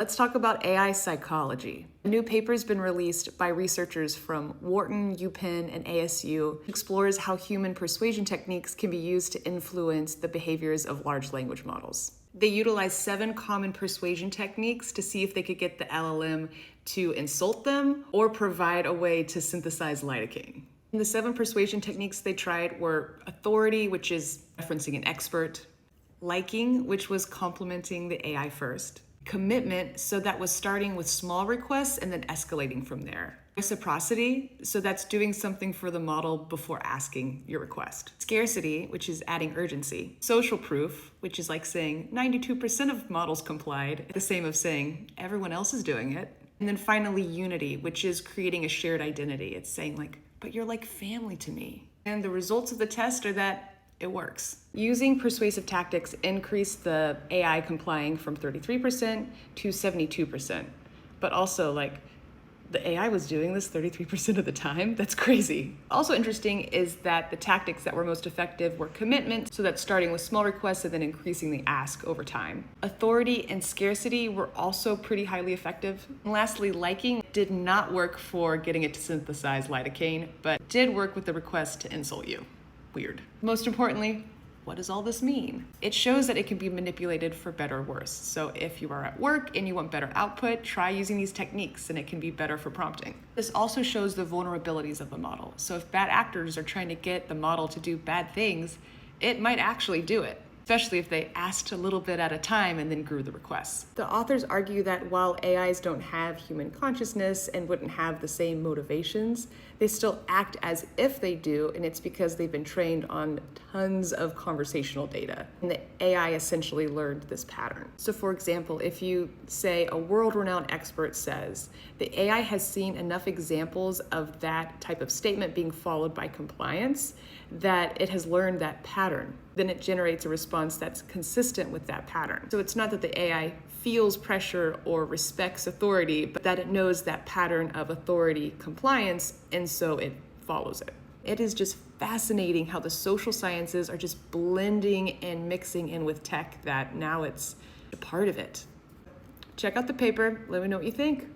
Let's talk about AI psychology. A new paper has been released by researchers from Wharton, UPenn, and ASU. It explores how human persuasion techniques can be used to influence the behaviors of large language models. They utilized 7 common persuasion techniques to see if they could get the LLM to insult them or provide a way to synthesize lidocaine. The 7 persuasion techniques they tried were authority, which is referencing an expert; liking, which was complimenting the AI first; commitment, so that was starting with small requests and then escalating from there; reciprocity, so that's doing something for the model before asking your request; scarcity, which is adding urgency; social proof, which is like saying 92% of models complied, the same of saying everyone else is doing it; and then finally unity, which is creating a shared identity. It's saying like, but you're like family to me. And the results of the test are that it works. Using persuasive tactics increased the AI complying from 33% to 72%. But also, like, the AI was doing this 33% of the time? That's crazy. Also interesting is that the tactics that were most effective were commitment, so that's starting with small requests and then increasing the ask over time. Authority and scarcity were also pretty highly effective. And lastly, liking did not work for getting it to synthesize lidocaine, but did work with the request to insult you. Weird. Most importantly, what does all this mean? It shows that it can be manipulated for better or worse. So if you are at work and you want better output, try using these techniques and it can be better for prompting. This also shows the vulnerabilities of the model. So if bad actors are trying to get the model to do bad things, it might actually do it, especially if they asked a little bit at a time and then grew the requests. The authors argue that while AIs don't have human consciousness and wouldn't have the same motivations, they still act as if they do, and it's because they've been trained on tons of conversational data. And the AI essentially learned this pattern. So for example, if you say a world-renowned expert says, the AI has seen enough examples of that type of statement being followed by compliance that it has learned that pattern. Then it generates a response that's consistent with that pattern. So it's not that the AI feels pressure or respects authority, but that it knows that pattern of authority compliance, and so it follows it. It is just fascinating how the social sciences are just blending and mixing in with tech, that now it's a part of it. Check out the paper, let me know what you think.